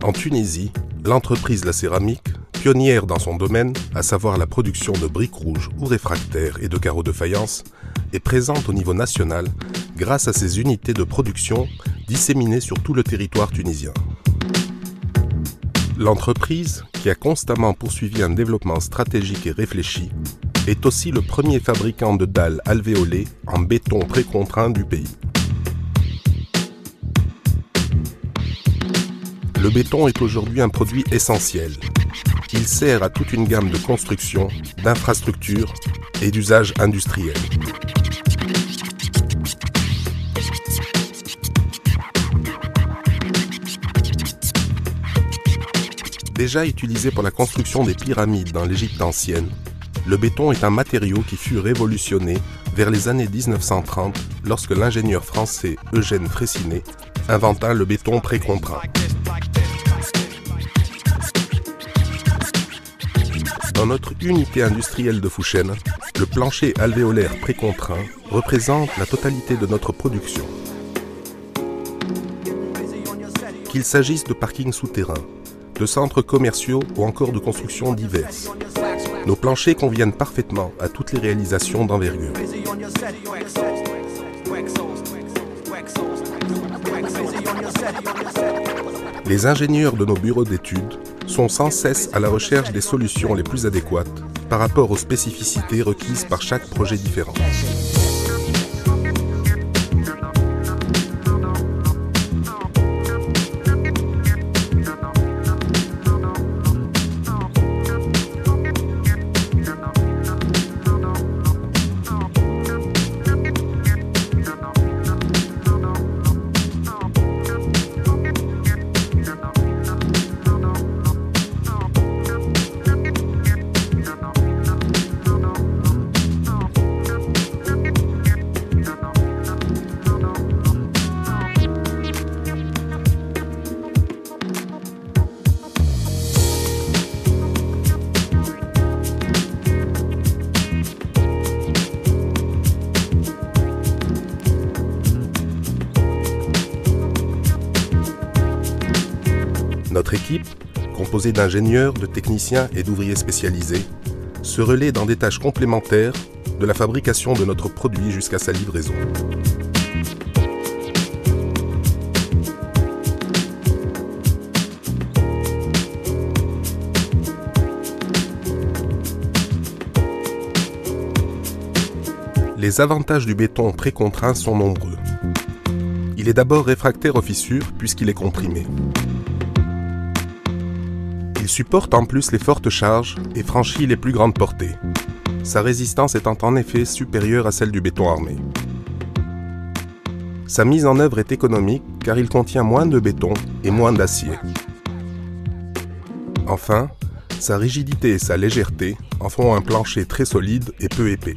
En Tunisie, l'entreprise La Céramique, pionnière dans son domaine, à savoir la production de briques rouges ou réfractaires et de carreaux de faïence, est présente au niveau national grâce à ses unités de production disséminées sur tout le territoire tunisien. L'entreprise, qui a constamment poursuivi un développement stratégique et réfléchi, est aussi le premier fabricant de dalles alvéolées en béton précontraint du pays. Le béton est aujourd'hui un produit essentiel. Il sert à toute une gamme de constructions, d'infrastructures et d'usages industriels. Déjà utilisé pour la construction des pyramides dans l'Égypte ancienne, le béton est un matériau qui fut révolutionné vers les années 1930 lorsque l'ingénieur français Eugène Freycinet inventa le béton précontraint. Dans notre unité industrielle de Fouchen, le plancher alvéolaire précontraint représente la totalité de notre production. Qu'il s'agisse de parkings souterrains, de centres commerciaux ou encore de constructions diverses, nos planchers conviennent parfaitement à toutes les réalisations d'envergure. Les ingénieurs de nos bureaux d'études sont sans cesse à la recherche des solutions les plus adéquates par rapport aux spécificités requises par chaque projet différent. Notre équipe, composée d'ingénieurs, de techniciens et d'ouvriers spécialisés, se relaie dans des tâches complémentaires de la fabrication de notre produit jusqu'à sa livraison. Les avantages du béton précontraint sont nombreux. Il est d'abord réfractaire aux fissures puisqu'il est comprimé. Il supporte en plus les fortes charges et franchit les plus grandes portées, sa résistance étant en effet supérieure à celle du béton armé. Sa mise en œuvre est économique car il contient moins de béton et moins d'acier. Enfin, sa rigidité et sa légèreté en font un plancher très solide et peu épais.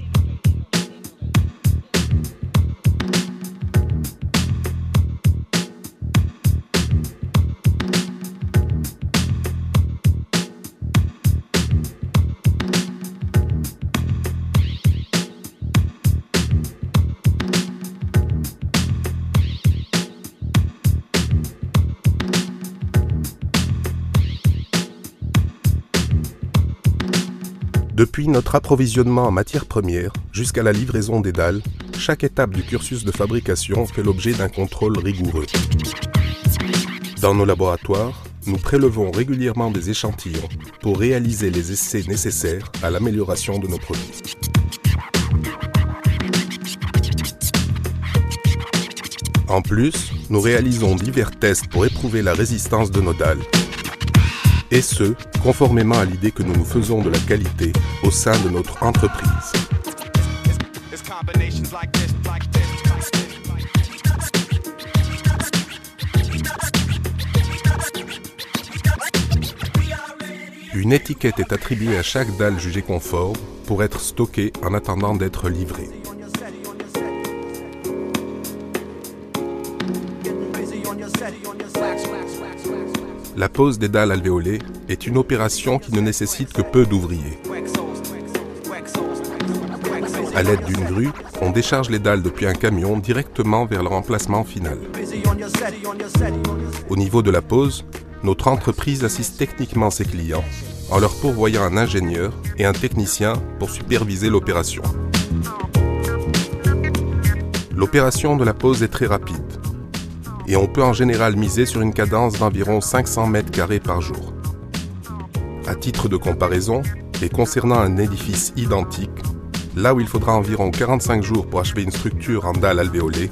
Depuis notre approvisionnement en matières premières jusqu'à la livraison des dalles, chaque étape du cursus de fabrication fait l'objet d'un contrôle rigoureux. Dans nos laboratoires, nous prélevons régulièrement des échantillons pour réaliser les essais nécessaires à l'amélioration de nos produits. En plus, nous réalisons divers tests pour éprouver la résistance de nos dalles. Et ce, conformément à l'idée que nous nous faisons de la qualité au sein de notre entreprise. Une étiquette est attribuée à chaque dalle jugée conforme pour être stockée en attendant d'être livrée. La pose des dalles alvéolées est une opération qui ne nécessite que peu d'ouvriers. À l'aide d'une grue, on décharge les dalles depuis un camion directement vers leur emplacement final. Au niveau de la pose, notre entreprise assiste techniquement ses clients en leur pourvoyant un ingénieur et un technicien pour superviser l'opération. L'opération de la pose est très rapide et on peut en général miser sur une cadence d'environ 500 mètres carrés par jour. À titre de comparaison, et concernant un édifice identique, là où il faudra environ 45 jours pour achever une structure en dalles alvéolées,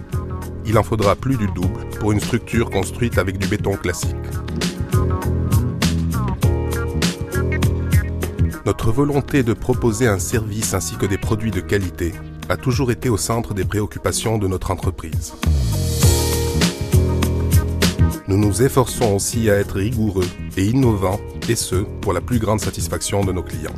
il en faudra plus du double pour une structure construite avec du béton classique. Notre volonté de proposer un service ainsi que des produits de qualité a toujours été au centre des préoccupations de notre entreprise. Nous nous efforçons aussi à être rigoureux et innovants, et ce, pour la plus grande satisfaction de nos clients.